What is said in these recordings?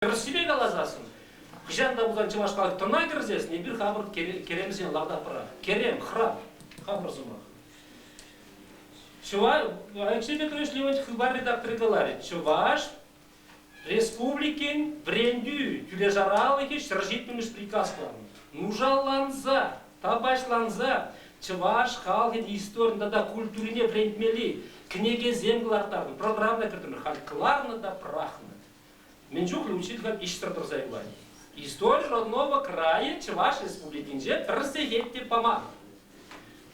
Кірісібе қалазасын. Қыжанда бұзан чымашқалық тұрнай кірзесін, ебір қабыр керемізден лағда пыра. Керем, храм, қабыр зұмақ. Алексей Петрович Леонтьев хыбар редакторы говорит, Чуваш республикин брендю, тюлежаралыхи шыржитмеш приказлан. Нужалланза, табашланза, Чуваш халгин исторында да культурине брендмели, книге земглартарын, программна кіртімір, халкларны да прахны. Мен жүхлі учитель иштырдыр заявление. История родного края Чуваш республикинже трсегетте поман.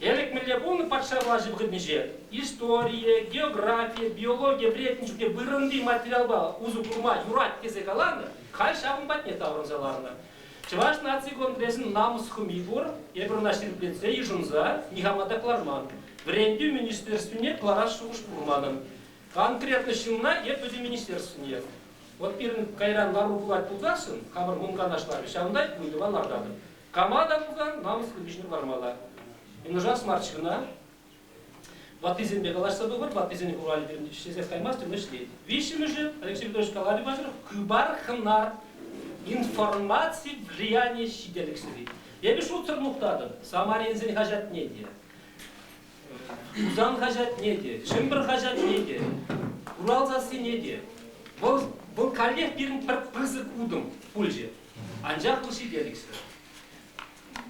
Элек миллион патша влажи бгднеже. История, география, биология, бретничуке бырынды материал ба узу курма юрат кезе каланды. Хай шабын батне таврынзаларны. Чуваш нации конгрессин намус хумибур, ебір нашир плеце ежунза, нихамада кларман. Вренди министерствуне клараш шуш курманым. Конкретно шынна епөде министерствуне. Вот пирин кайран лару булат пулдасын, камыр мунга нашлары, шамдай буйдыва лардады. Камада булдан намыс кылбишнер бармала. Нужна смарчкина. Вот изен бегалашса был, вот изен курали пирин шезес каймастер мышли. Вишим же, Алексей Петрович Калари бажыр, кыбар хнар информации влияние щиделексери. Я бешу цернухтадым, Самаринзен хажат неде. Узан хажат неде, Шимбр хажат неде, Уралзасы неде. Бұл коллег бірін пызық удым пульже. Анжақ ұлши деліксі.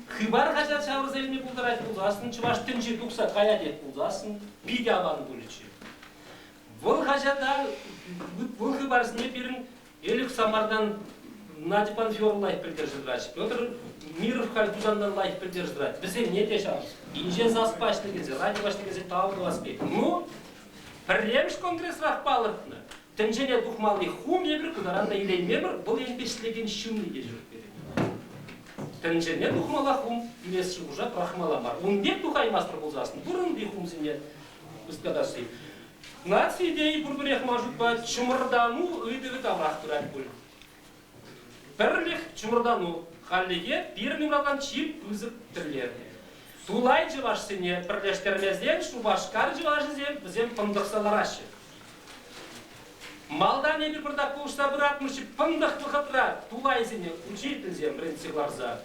Хыбар қажат шавырыз әліне бұлдырайт бұлдасын, Чуваш түнже дұқса қая дет бұлдасын, биде абаны бұлычы. Бұл қажата, бұл хыбарысыне бірін елік Самардан Надипан Фьор лайх придерживать. Петр Миров Кальтузандан лайх придерживать. Бізде не те шавырыз. Инже заспашты кезе, ради вашты кезе тауды аспект. Ну, премш конгресс рахпалыртны. Тенжене духмалый хум ебір, кударанда илей мемір, бұл енбешлеген шумный ежіріп береді. Тенжене духмала хум, илесі уже прахмала бар. Ундек тухаймастыр болзасын, бұрын бей хум зіне ұстадашы. Нации идеи бұрбірех мажут ба, чумырдану үйдігі таврақтырат бұл. Бірлік чумырдану, қаллеге бір нұмраған чип үзіп түрлер. Тулай жываш сіне бірлештермезден, шубашкар жываш зен, бізен пындықсалар ашы. Малдан ебір бірдақ бұлышта бұратмышы пындық бұқытыра тулайзіне учительзен принципларза.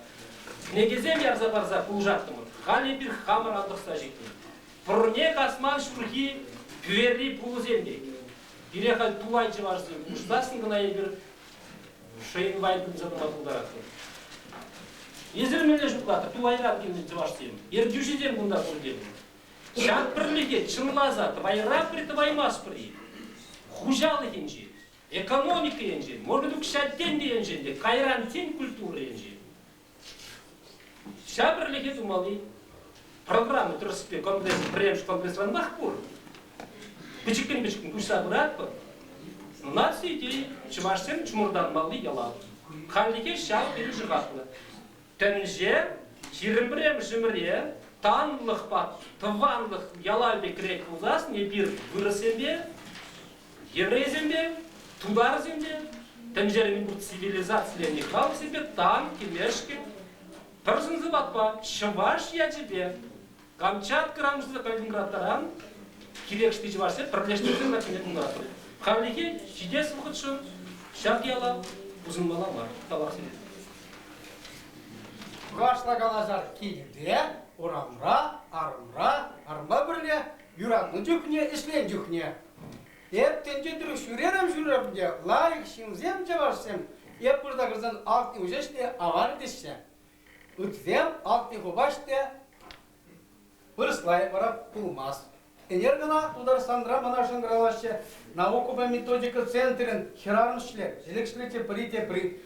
Негезем ярза барза бұлжаттымыр. Хан ебір хамыр алдықса жектім. Пұрнек асман шүрхи пүверри бұлызендек. Бірекал тулай жыварзы ұштасын ғына ебір шайын вайдың задыма бұлдаратыр. Езірмелі жұқтатыр, тулайрат келді жыварсым. Ердюшеден бұнда бұлдем. Шат бірліге чынлаза, твайра при тваймас при. Хужалы енжи, экономика енжи, может быть, шаттенди енжи, кайрантин культура енжи. Шабрлихе думали, программы троспе конгресс, премш конгресс Ванбахпур. Бычыкын, куша братпа. Нации идеи, чувашсен чмурдан малы ялал. Ханлихе шал пережигатла. Тенже, чирымбрем жимре, танлых пат, тванлых ялалбе крек узас, не бир выросембе, еврей земле, тудар земле, тенжерами будут цивилизации не хал себе, танки, мешки. Персын зыбатпа, Чуваш я тебе, Камчатка рамжызы Калининград таран, кирек шты Чувашсе, продлештырды на Калининград. Хавлихе, чидес выходшын, шак яла, узынмала бар, талақ себе. Чувашта қалазар кейде, орамра, арма бірле, юранны жүхне, ішлен жүхне. Ептенде дүрі жүрерім де, лайық шыңзем жаварсем, еп бұрда кірзен алтын өжеште ағар дешсе. Үтзем алтын құбаште бұрыслай барап бұлмас. Энергана тудар сандра манашын ғалашы науку методика центрін херармышлер, желекшілете прите при.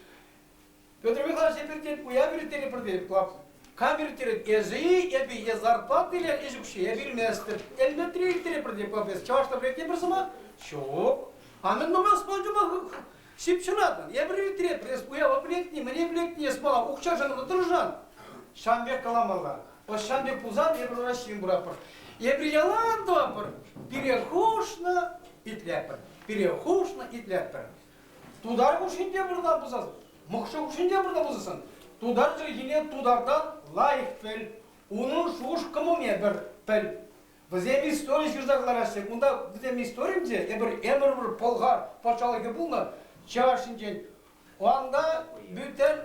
Петр Михайлович еперден уя беретері бірдеп клап. Камертерет езі, ебі езарплат илер ежікші, ебілместір. Эльметри илтері бірдеп клап. Чавашта біретне бірсіма? Шоқ. Амен номас бонжума шипшынадан. Ебір илтері бірес уява білекні, міне білекні есмала, ұқша жанымды тұржан. Шамбек каламалар. О Шамбек пузан ебір урашын бұрапыр. Ебір ялан дуапыр. Перехушна итлепір. Перехушна итлепір. Тудар құшынде бұрдан бұзасың. Мұқшы құшынде бұрдан бұзасың. Тудар жүргене тудардан лайық піл. Оның шуш кымыме бір піл. Біздем история жүрдағылар әсек. Мұнда біздем историямде, ебір полғар патшалығы бұлна, чашын жен Onda bütün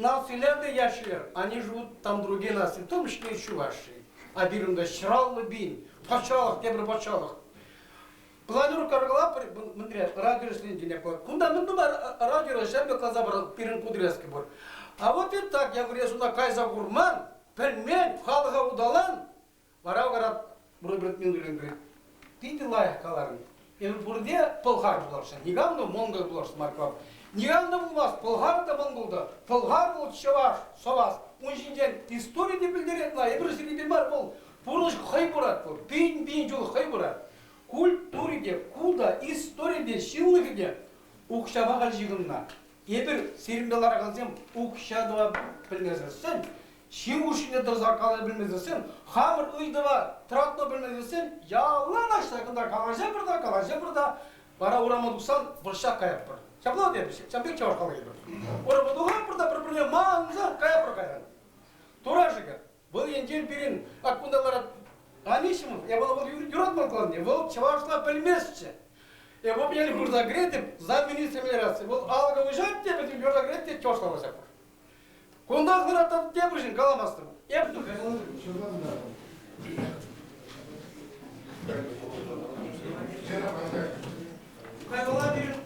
nasiller de yaşıyor. Они живут там другие нации, в том числе и Чувашии. А birinde Şırallı bin, Paçalık, Demir Paçalık. Planör kargıla, mındırı, radyo işlerini yapıyor. Kunda mındı var, radyo işlerini kaza var, birin kudreski var. А вот и так, я говорю, сюда кайза гурман, пельмень, халыға удаlan, барау қарап, бұры бір мен говорит, ты лайық қаларың. Енді бұрде пылғар бұларсың, негамды моңғол бұларсың, Марков. Негамды бұлмас, пылғар да моңғолды, пылғар бұл чаваш, совас. Он жинжен история де білдеретін, ебір сірейді бар бұл, бұрыш қай бұрат бұл, бейін жол қай бұрат. Культуриде, куда, историде, шылығыде, ұқшабаға жығынна. Ебір серімдалар қалсам, ұқшадыға білмезірсін, шеушіне дұрзақалы білмезірсін, қамыр ұйдыға тұратыны білмезірсін, ялан аштағында қалаша бірда, бара ұрамадықсан бұршақ қаяп бір. Шаплау деді, шамбек чаваш қалы еді. Ұрамадыға бірда бір-біріне маңыза қаяп бір қайдан. Тура жығы, бұл енжен берін, ақпындалар Анишимов, я был юродным клоне, был чавашла пельмесче. Я был меня не загретым, замминистра мелиорации. Был алга уезжать, тебе этим загретым, чавашла возяпа. Кунда грата тебрежин, каламастым. Я буду. Кайвала берем.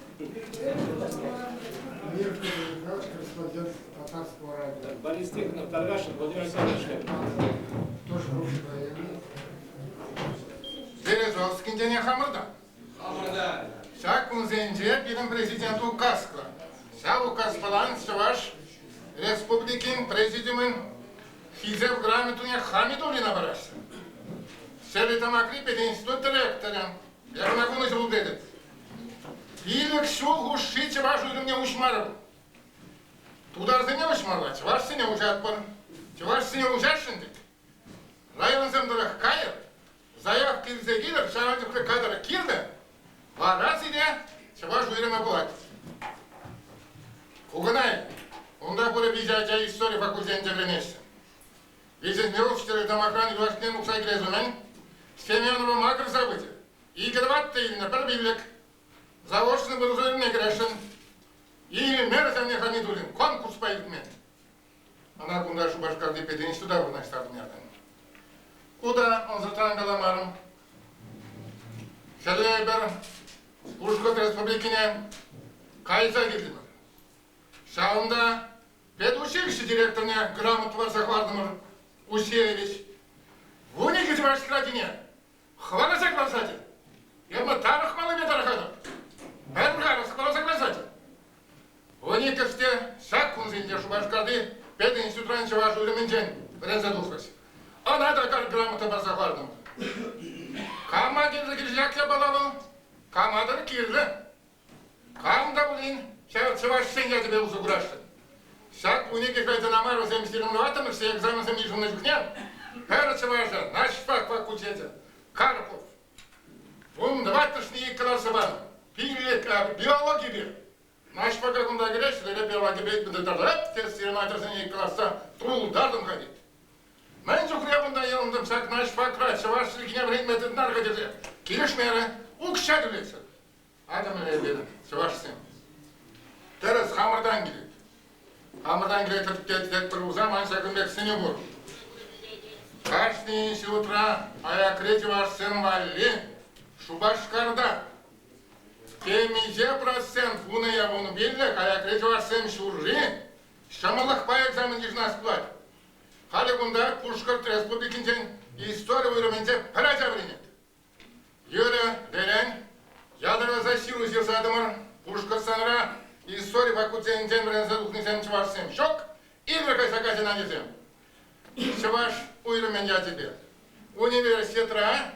Корреспондент татарского радио. Борис Тихонов, Таргашин, Владимир Александрович. Тоже русский военный. Березовский день Хамырда. Хамырда. Шак музейнде билим президент указкла. Ша указ балан Чуваш республикин президиумын хизев грамотуне Хамидулина барашы. Шеретамакри пединститут директорын. Ярнагуны жыл дедет. Билік шул гуши Чуваш үйрімне ушмарып. Тударзыне ушмарла, Чуваш сене ужат бар. Чуваш сене ужашын дек. Район земдырық кайыр. Заявки изегилер, шарадивка кадра кирде, а раз иде, Чуваш уйрема булат. Угнай, онда bude визажа история факультетінде гренешті. Визен неучтері тамахан юашнен уксай грезумен, Семенова макр забыты. Игрыват тыльно пробилек, заочный был жирный грешен, или мерзен не Хамидулин, конкурс поедмен. Она кунда шубашкарды педенись туда в наш старт. Куда он затан галамарым? Шалебер, Ужгород республикине кайза келдім. Шаунда педучилище директорне грамоту бар захвардымыр, Усеевич. В унике Чувашской родине хвала согласатель. Ема тарых малы бетарахады. Бәрбірғарыс хвала согласатель. В уникесте шак кунзинде Шубашкарды пед институтран Чуваш үлімінжен бірен задухлась. Она такая грамота бар захвардым. Кама келді келжакля балалы, камаdır kirli. Камда блин, Чуваш сеня тебе узуграшты. Шак унике кайтанамар өзем стирымлыватым, все экзамен сам нижу на жухнен. Пәрі Чуваша, наш факультете, Карпов. Бун 20 классы бар. Биология бир. Наш факультетында келеш, биология бейт бінді тардап, тез 20 класса трулдардым ходить. Мен жухне бунда еліндім, шак наш факультет, Чувашшылыкіне времететін арғадезе. Келеш мәрі, ұқша келесі. Адам әлбеді, Чувашсен. Терес Хамырдан келеді. Хамырдан келеді, бір ұзам, Ансакынбек сене бұр. Каждый день утра аякрети ваш сын Валли, Шубашкарда. Темиже процент вуны я вуну биллек, аякрети ваш сын Шуржи, Шамалах по экзамен нас платит. Хали гунда Пушкарт республикинчен история уйрыменче парача бринет. Юря Делен, ядырва защиру зирсадымыр, Пушкарт саныра, история факультетинчен брен задухнысен Чувашсем. Шок, или кайсакасен анезем. Чуваш уйрымен я тебе. Университетра,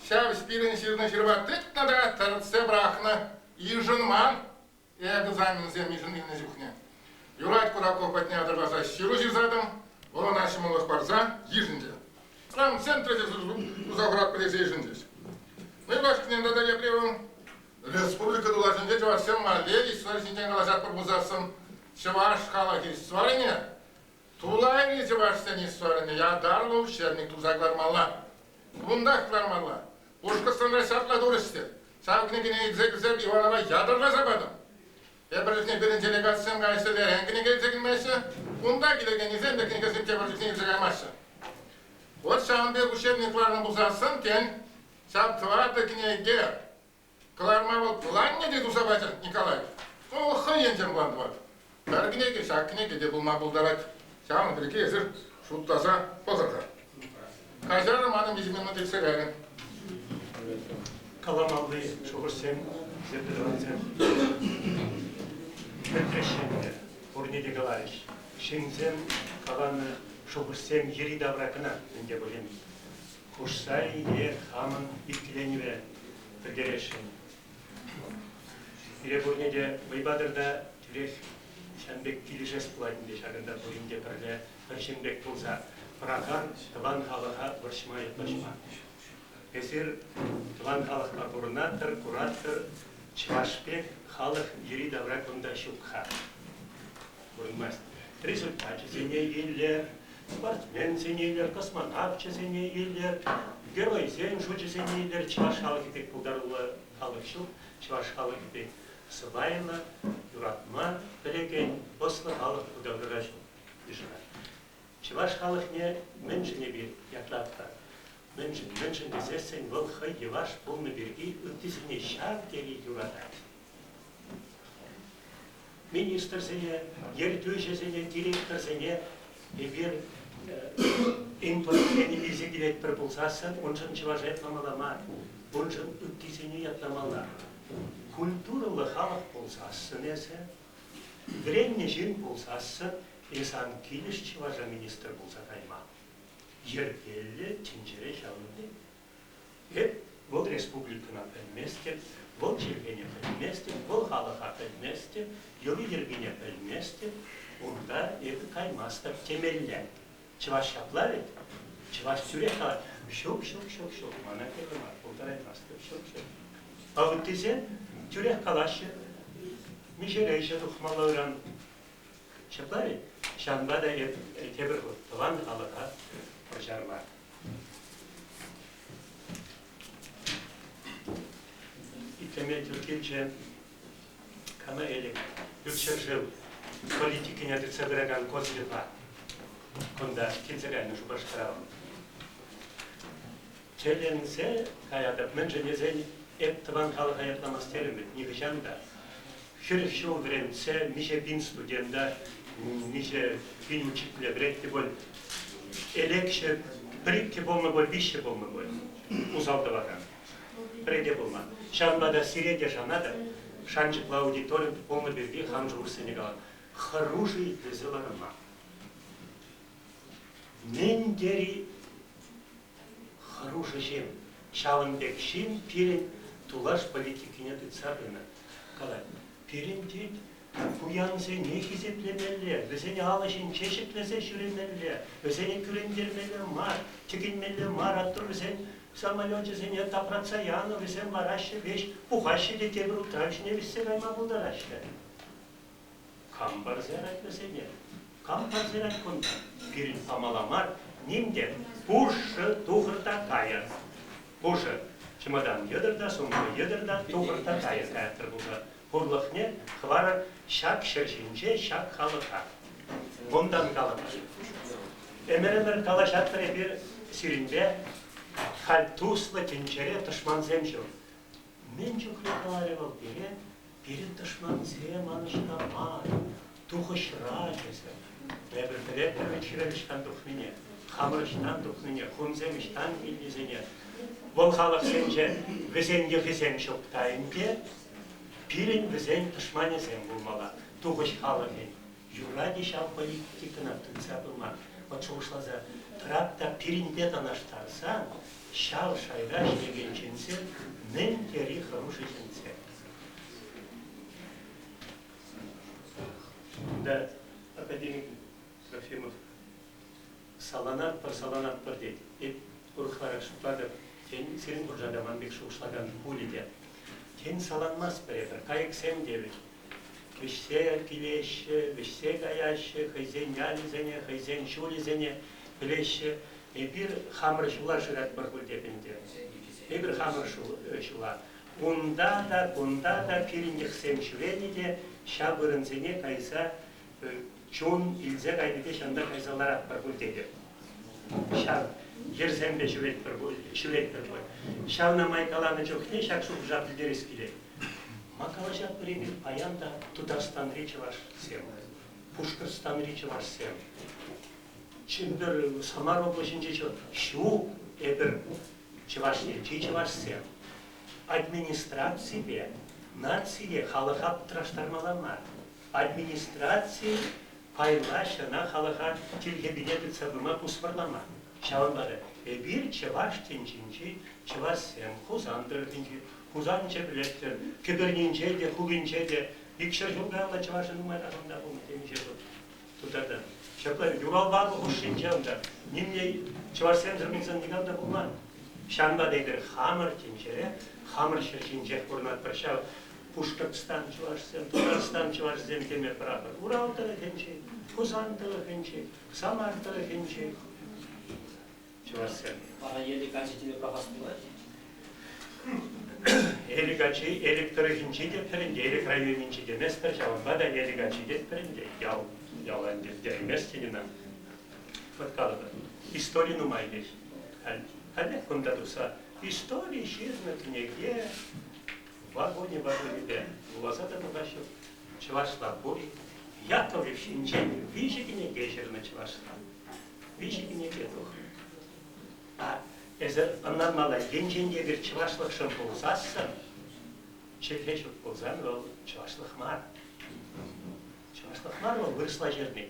ся в спилен сирна сирва тыкнада, тарце брахна, иженман, и экзамен зем иженин на зюхне. Юрать Кураков поднял глаза сиру зирзадом, было нашему лохпарза, иженде. Там в центре узаврат полезей ижендесь. Мы ваш к ним додали привым. Республика должен деть во всем мале, и с сентября глазат пробузасом. Чуваш халахи сварине. Тулайны Чувашся не ссорены, я дарлы ущербник тузаклар мала. Бундахлар мала. Пушкастан расятла дурысты. Савкнекине экзекзер Иванова ядырла забадым. Birisine birin delegasyon gayseler hengine gelecekilmesi, bunda gilegen izin de kinkesin kebirisine izlegemezsin. O şahın bir uşevniklerini buzarsın ken, şaptıvardakine gel. Kılarma bol plan ne dedi Usabaycan Nikolay? O hıyencem bandı var. Bergine ki şakkine gide bulma buldarak, şahın bir iki ezir şutlasa bozarlar. Kajarım hanım izmini tekselerin. Kalamavlı şoğursem, zepedavancam. Petrešenje, Orni Nikolaevич, Шензем kalanı şoğursem yeri davrakına, önce bolim. Kuşsay yer hamın bitkileni ve tırgereşen. Bire Borne'de Baybadır'da türek şenbek kilişes bulayında şagında bolimde perle perşenbek bulsa, Prakan taban halığa barışma yaklaşma. Esir taban halığa koordinatör, kuratör, Çivaşpek halık yeri davrakında şukha. Bulunmaz. Результате сенейлер, спортсмен сенейлер, космонавт сенейлер, герой сен шучы сенейлер, Чуваш халқы пек пулдарулы халық шыл, Чуваш халқы пек сыбайлы, юратма білеген, ослы халық пулдарулы шыл. Чуваш халық не меншіне бір ятлатта. Меншін десесен бұл хай еваш полны берги үттісіне шар тегі юратады. Министр сене, ертөші сене, директор сене, bir import ilizigilek bir bulsasın, onçın çıvaş etmamalamar, onçın üttizini yatmamalar. Kulturalı halk bulsasın ese, временежин bulsasın, insan kiliş çıvaşa minister bulsa kayma. Yergeli, tincere şalındı. Hep bu respublikana pelmestir, bu çirkene pelmestir, bu halka pelmestir, yolu yergine pelmestir. Onda evi kaymazda temeller. Çıvaş yaplar et. Çıvaş süre kalar. Şok. Bana kelime var. Burada etmezdi. Şok. Ağıttıysen süre kalaşı. Mişereyşe tuhmalı öğren. Şaplar et. Şanba da tebir bu. Tavan halıka. Başar var. İteme Türkiye'ce kama elek. Yükşerşev. Политики не отрицабираган козлива, когда кицеряне шубашкарава. Челенсе, каядап, менженезен, эптван халха ятламастеримит, нигжанда. Шериф шоу времце, мише бин студента, мише бин учителя, бретти боль, элекше, брикки болма боль, бище болма боль, узалдаваган. Бреде болма. Шанбада сиреде жанада, шанчыкла аудитория, полно берги, ханжур Сенегала. Хороший дезеларма. Мендери хороший жем. Шалынбек шин пирен тулаш политикине дыцабына. Калай. Пирен дейт, буянсы не хизеплемелі, өзені алышын чешіплесе жүремелі, өзені күрендермелі мар, тігінмелі мар аттыр, өзен самолет өзені тапратса яны, өзен барашы беш, бұғашы де тебір ұтаршыне весе қайма бұлдарашы. Кампар зерат mesele. Кампар зерат konda. Bir amalamar nimde puşu tuhurta kayar. Puşu çamadan yedırda sonra yedırda tuhurta kayar kayatır burada. Hurluk ne? Hvarar şak şerşince şak halıka. Bundan kalıp. Emereler kalaşattır bir sirinde haltusla tencere taşman zemşo. Mencuklu kalarıval biri taşman zem anışına var. Тухыш рачеса. Я предприятие чиралиштан тухмине, хамрыштан тухмине, хунземиштан илизене. Бол халык сенже везен ефесен шоктайынке, пирен везен тышмане сен булмала. Тухыш халык. Юради шал политикана тынса булма. Вот шоушлаза трапта пирен наштарса, шал шайраш дегенченсе, нен тери хороший сенсе. Да, академик Трофимов саланат пар дейді. Еп ұрықлары шықлады, сенің құржада манбек шуқшлаган пулиде. Тен саланмас біребір, қайық сен дебір. Вішсе килеші, вішсе гаяшы, хайзен ялизене, хайзен шулизене, білеші. Бір хамыр шула жырат бір күлдепінде. Бір хамыр шула. Онда да пиріндік сен шүрені де, Шабырынсене кайса чон илзе кайдыде шанда кайсалар паркультеде. Шаб ерзембе шүрет бір бой. Шавна майкаланы жоқне шақшуқ жапылдерес келе. Макала жап біремір паянда Тутарстан речі ваш сем. Пушкарстан речі ваш сем. Чимбір Самар облачынче шу эбір чывашне чечі ваш сем. Администрация нация халыха траштармалама. Администрация пайлаша на халыха tilge билеті цабыма пуспарлама. Шаванбады. Bir çavaş tinçinci, çavaş sen, kuzandır tinci, kuzanca bilettir, kibirnince de, hugince de, ikşa jolgağla çavaşın numarasında bu temizce tutardı. Şaplar, Yuralbağ'ı hoşçince onda, nimle çavaş sen zırmınsan diganda bulman. Şanba deydir, hamır tinçere, hamır şirkince kurmat başav, Puşkırtstan çavaş sen, Tutarstan çavaş sen temir bırakır. Ural'da tinci, Kuzan'da tinci, Samar'da tinci, Çavaşsen. Bana yedi kaçıcı profas bulaş. Еликачи, электрохинчи деп перенде, элек районинчи демес пер жаванба да еликачи деп перенде. Ялан деп демес тенина. Вот калыба. История нумайдеш. Хәле кунда туса. История ширна книге. Вагоне де. Улазата нубашу. Чавашла бой. Яковлев шинчен. Виши книге ширна чавашла. Виши книге тух. Ondan mala gençince bir çıvaşlık şun bulsasın, çekeşlik bulsan o çıvaşlık var. Çıvaşlık var o vırısla жерне.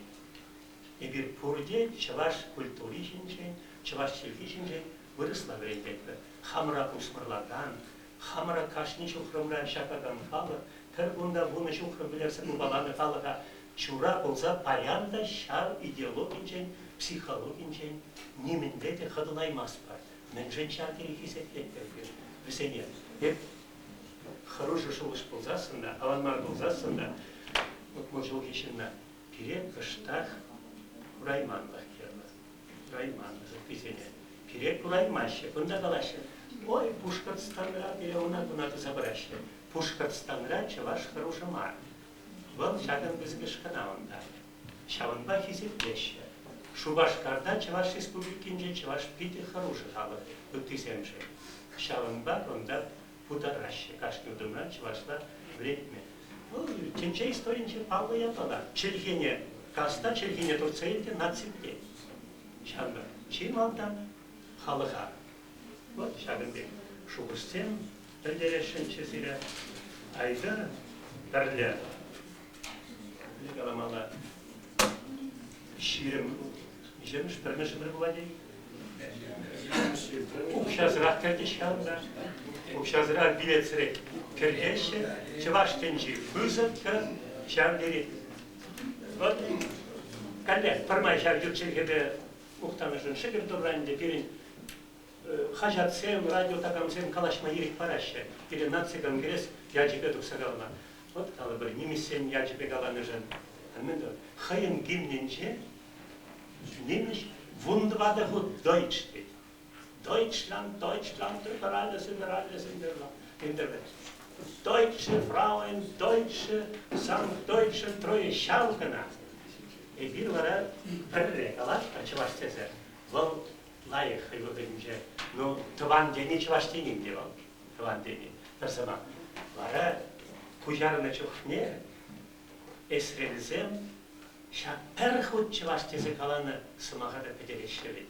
Bir purde çıvaş kültürü içince, çıvaş çilgi içince vırısla verildekler. Hamra usmırlardan, hamra kaşni şuhrımra şakadan kalı, her bunda bunu şuhrım bilerse bu balanı kalıga şura olsa payanda şar ideologince, psikologинче немінде де қадылаймас бар. Мен женщина керек есептетті. Весене. Hep хороший шолыш болсасында, аванмар болсасында, вот жыл кешінде перед кыштах Урайманлық келді. Урайманлық записене. Перед Ураймаще, бұнда қалашы. Ой, Пушкарстанра, ona buna забраща. Пушкарстанра чаваш хороший мар. Бұл жағын бізгі шқанауында. Шаванба хесеплеші. Шубашкарда Чаваш Республикинже Чаваш пити хороший халық, өттесемші. Шаванба онда путаращы, кашки удымра Чавашла вредме. Тенче историнче паллы ятала. Челхене каста, челхене турцейте наципте. Шаванба чималдан халыха. Вот шаванбек. Шубыстен білдерешінче сире айды бірлі. Галамала ширим Жеміш бірмеші бір бұладей. Укшазырақ кәрдешкалында, укшазырақ билетсірек кәрдеші, чываштенші бұзытқы шамдері. Вот, кәлдек, пырмай шар жүрчелгеді ұқтанышын шықыр дұррайында берін хажатсем, радио такамсем калашма ерек парашы. Берін нация конгресс яджіпе тұқсағалына. Вот, калы бір немесен яджіпе қаланы жын. Хайын гимненше nämlich wunderbar gut Deutsch steht. Deutschland, Deutschland, überall sind in der Welt. Deutsche Frauen, deutsche Sang, deutsche treue Schalkana. Bir vara perrekalar, çavaş teze. Vol layık hayvadınca, no tavan deni çavaş denin diyor. Tavan deni. Mesela vara kujarına çok ne? Esrelizem Перхот чеваштезе каланы сымаға да педелешшевет.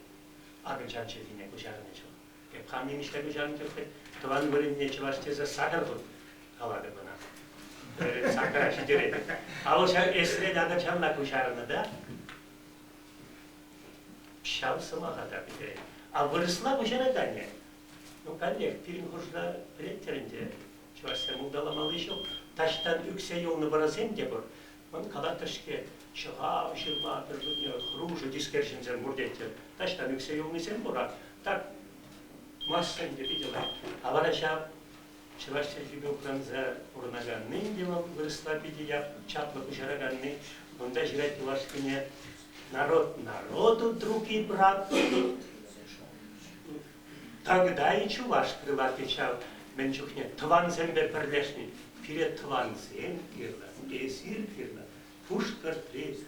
Агылжан чевине күжарыны чо. Кеп хамнемиште күжарын кепет, туан көрінне чеваштезе сағырғыт калады бұна. Сақыра шидереді. Ал шар эсред агылжанла күжарыны да пшал сымаға да педеледі. Ал вырысла күжары не? Ну, коллег, пирин хужда преттерінде чеваште мұлдаламалы шоқ. Таштан үксе yolunu барасем де бұр. Он калатышке шыға, шылма, хружы, дискершінзен мұрдеттер. Таштан үксе yolunu бұра. Так, массен де видела. Алара шап, чываште жібеуқранза ұрнаганның девал вырысла бедеяп, чаплы күжараганның. Онда жирать Чувашкине народ народу, друг и брат. Тогда и Чуваш крыла печал. Мен чухне, тван зембе перлешни. пире тванцен кирла, эсир кирла, пушкартри,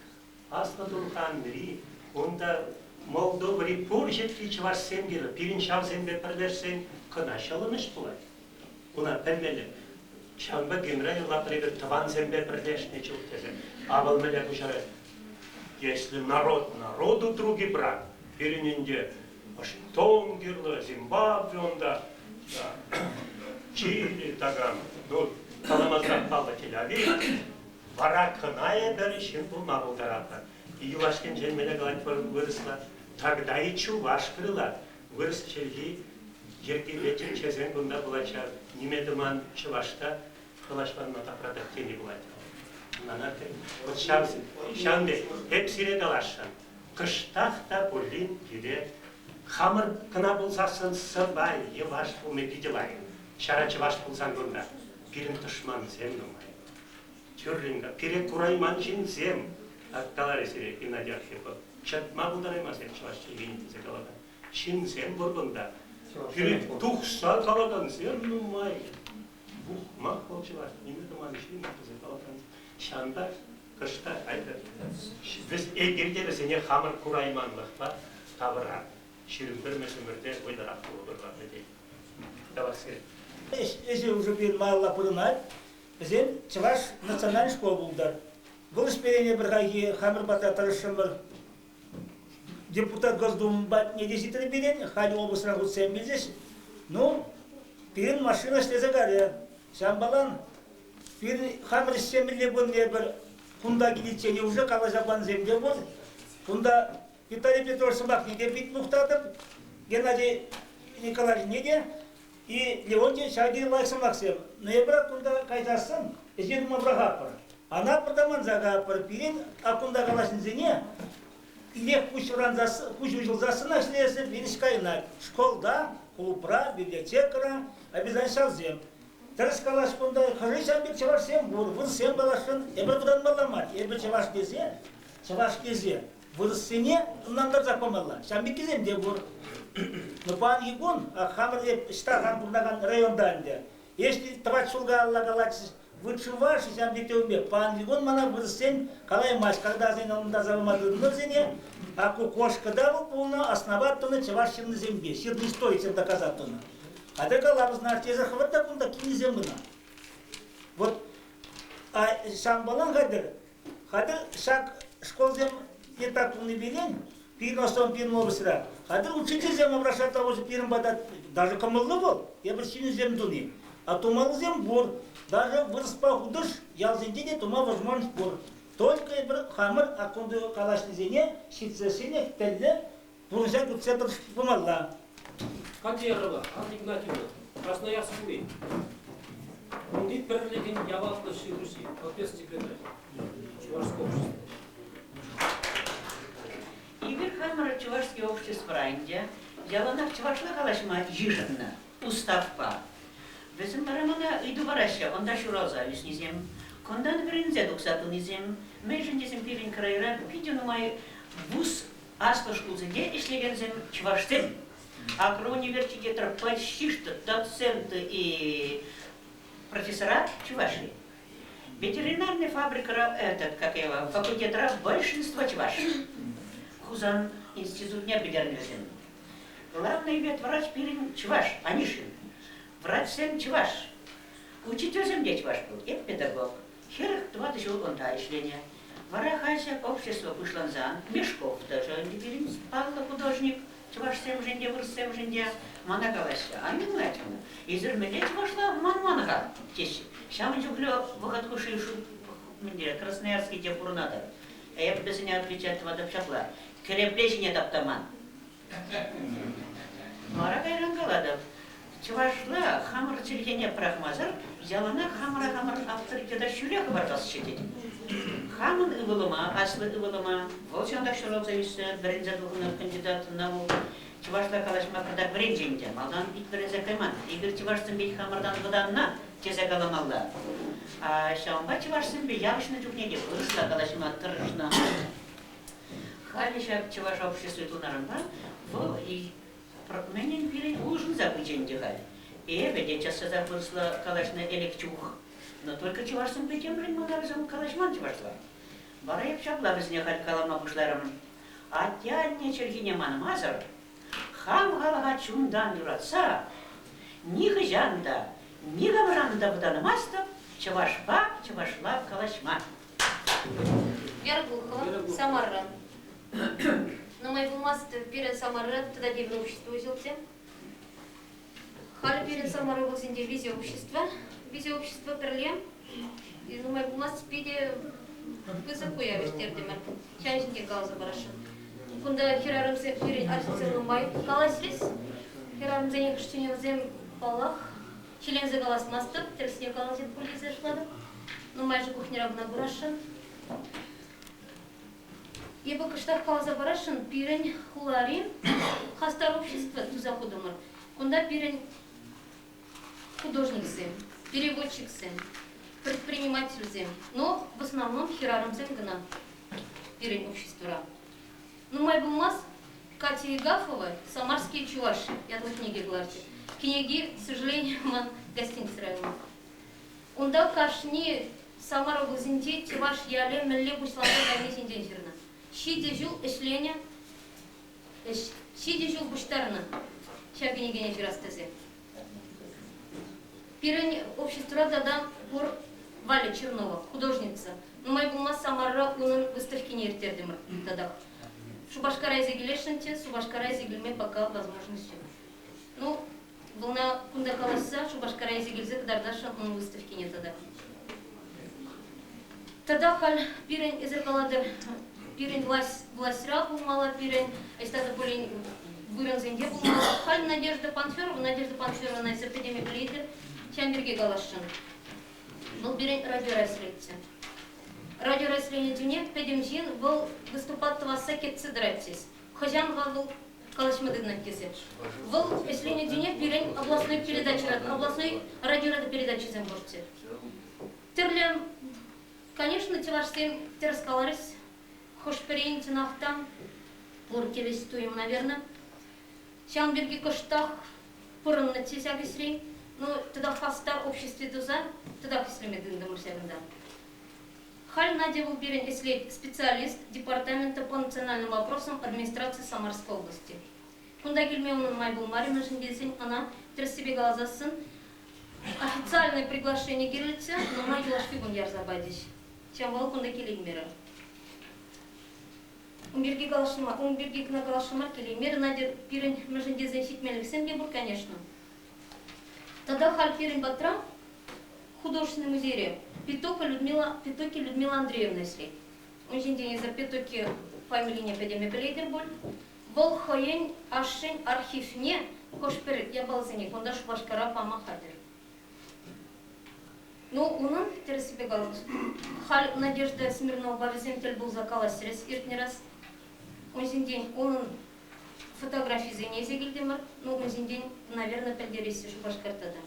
Асладулханри, онда Молдовари поржетки чварсен кирла, пирин шавсен бе перлерсен, кына шалыныш булай. Уна пелмеле. Шамба генерал лапребер тванцен бе перлешне чуктезе. Авал меле кушара. Если народ народу други брат, пирининде Вашингтон кирла, Зимбабве онда, Чили, таган, ну, Каламазрак палда Тель-Авив, вара кыная берешин бұл мағылдарата. И ювашкен женмеле галать вырысла, тогда и чуваш крыла, вырыс челги, жерге вечер чезен бұнда бұлача, немедіман чувашта, кылашпан натапрадак тени бұлача. Нанаты, вот шанде, хепсире далашан, кыштахта бұлин кире, хамыр кына бұлсасын сыбай, еваш бұлме биделай, шара чуваш бұлсан бұнда. Пирин тышман зем думай. Тюрлинга, пире курайман жин зем. Атталари сире Геннадий Архипов. Чатма будараймас ек чувашчы винитизе калаган. Шин зем бурбында. Пире тухса калаган зем думай. Бух мах бол чуваш. Неме думан шин нитизе калаган. Шанда, кышта, айда. Біз эгерде сене хамыр курайманлық ба, табыра. Ширин бірмесімірде ойдарақ болдырға беде. Давасы. Если уже перед мало пырынат, зен чаваш национальный школ булдар. Был исперение брахаги хамер бата тарышымыр. Депутат Госдумы не десятый берен, хали область работы 7 здесь. Ну, перед машина слеза горе. Шамбалан, перед хамер 7 лебон лебер, кунда гиличени уже калажабан земде был. Кунда Виталий Петрович Самак не бит мухтатов, Геннадий Николаевич неде. И Леонтий Шагир Лайсам Максим. Но я брат кунда кайдасын, езен мабрагапар. Она продаман загапар пирин, а кунда галашин зене, лех пусть ужил засына шлесы, винишкайна. Школда, клубра, библиотекара, обязательно шалзем. Тарас калаш кунда, хажи шамбек чаваш сем бур, вон сем балашын, эбр будан маламат, эбр чаваш кезе, вон сене, нандар запомала, шамбек кезем де бур. Но пан Егон, хамрле штаган бурдаган районданде. Если твать шулга Алла галатис вычуваш, сам битеуме, пан Егон мана вырсен, калай мать, когда зен он дазавмадын зене, а кукошка даву полна основательно чавашин на земле, сирный стоит им доказать тона. А так Алла знает, те захвата кунда кини землена. Вот, а сам балан хадыр шаг школ зем не так не белен. Пирностом пирн обысра. Хадыр учитель зем обращает того же пирн бадат, даже камылы был, я бы сильно зем дуни. А тумал зем бур, даже вырспа худыш, ял зендене тума возможность бур. Только bir хамыр, а кунду калашны зене, шитсесене, телле, буржак центр помогла. Кадирова, Анна Игнатьевна, Красноярск Уэй. Ундит перелеген яватлыши Руси, ответственный секретарь Чувашского общества. Игорь Хаммер, Чувашский общество Ранде, яланах Чувашла калашма ежегодно, уставпа. Bizim baramana idu barasha, onda şuraza üsnizem, kondan birinze doksatunizem, mecendizem pirin krayra, pidionumay bus aspa школзеде işlegenzem Чувашстен. Акро университетер почти что доценты и профессора Чувашии. Ветеринарная фабрика, факультет большинство Чуваш. Хузан институт не объединен. Главный ветврач пирин Чуваш, Анишин. Врач сен Чуваш. Учитель земли Чуваш был, и педагог. Херах 20 он таишления. Варахайся общество Пышланзан, Мешков даже, пирин Павла художник. Чуваш сем женде, вырс сем женде. Манагалася, а не млятина. Из Ирмеле Чувашла манманага. Тещи. Сам жуклё выходку шишу. Красноярский депурнатор. А я без не отвечать вода пшапла. Креплещ нет аптаман. Марагай рангаладов. Чувашла хамар телегене прахмазар, ялана хамар авторитета шуряка бартас читить. Хаман ывылыма, аслы ывылыма, волчанда шурал зависты, бренза двухнов кандидат на наук. Чувашла калашма когда брензинде, малдан бит бренза кайман. Игорь Чувашсын бит хамардан выданна, тезе каламалда. А шамба Чувашсын бит явочно жукнеге, вырысла калашма тырышна. Халиша Чуваш общество тунарamba, в и менен пирен ужин забычен дихаль. И ведь часто выросла калашна элекчух. Но только чувашсың петем риммана bizim калашман чувашла. Бара yapşakla biz ne hal kalama kuşlarım. Atyanne çirkine manmazır. Ham halaga çumdan yuratsa, ни хыжанда, ни гавранда буданымастып, чывашпа, чывашла калашма. Вера Глухова, Самара. На моей бумаге перед Самарой тогда девное общество узелся. Хали перед Самарой был синде визия общества перлем. И на моей бумаге спиде высоко я вестердемер. Чайники галза бараша. Кунда херарымся перед архитектурным бай каласрис. Херарымся не хштенем зем балах. Члензе галас мастер, терсне каласит полиция шлада. Но майже кухня равна бураша. Ебо кыштах каласа барашын пирень хуларин хастар общество тузаходумар. Кунда пирень художник зем, переводчик зем, предприниматель зем. Но в основном хераром зем гна пирень общества. Ну май бумаз Катя Игафова, самарские чуваши. Я тут книги гларте. Книги, к сожалению, ман гостиница района. Унда кашни Самара Гузинти, чуваш яле мелле бушланда дайни синденсерна. Шиде жил эшленя, шиде жил буштарна, шагини гене жирастазе. Пирень общества дадам пор Валя Чернова, художница. Но мой бумаз Самара унын выставки не иртердемар дадах. Шубашкарай зигелешенте, Шубашкарай зигельме пока возможностью. Ну, волна кунда каласа, Шубашкарай зигельзе кадардаша он выставки не дадах. Тогда халь пирень изеркаладер. Пирень властьра булмала, пирень, а стада полень вырен зенде булмала. Халь Надежда Панферова на эпидемии лидер, Чамберге Галашин. Был пирень радиорасследователь. Радиорасследование дюне, педемжин, был выступать в Асаке Цидратис. Хожан был Калашмадына кисе. Был исследование дюне, пирень областной передачи, областной радиопередачи земборте. Терлем, конечно, телашсем терскаларис. Хошперейн тинахтам, поркелес туем, наверное. Чамберги коштах, порон на тесягисри, но тогда хастар обществе дуза, тогда хислемедин дамурсяганда. Халь Надя был перен специалист департамента по национальным вопросам администрации Самарской области. Кунда гельмеуна май был Марина Жиндезин, она терсибегала за сын. Официальное приглашение гирлица, но май делашки буньяр забадись. Чем вал кунда келегмера. Умберги на галашмар келегмер, Надя пирень Жиндезин ситмелик сен конечно. Тогда халь пирень батра, художественный музей. Питоки Людмила Андреевна, если. Он же день из-за Питоки фамилии необходимый Плейдерболь. Был хоень, ашень, архив не, хошпер, я был за них, он даже башкара помахадер. Ну, он терсибе галус. Халь Надежда Смирнова бавиземтель был закалась срез иртний раз. Он же день, он фотографии за ней загильдемар, но он же день, наверное, пельдериси шубашкартада.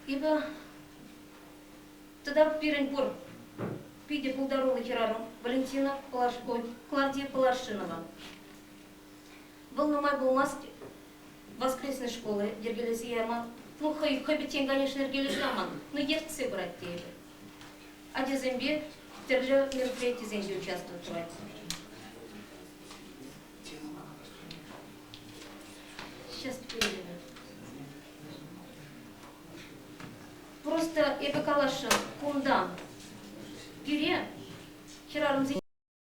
Ибо тогда пирень пор пиде полдорула херару Валентина Клавдия Поларшинова. Был на май был маски воскресной школы, дергелись яма. Ну, хабитин, конечно, дергелись яма, но есть все брать тебе. А де зембе терле мероприятий зембе участвуют. Сейчас перейдем. Просто эпокалашын кундан пире херарым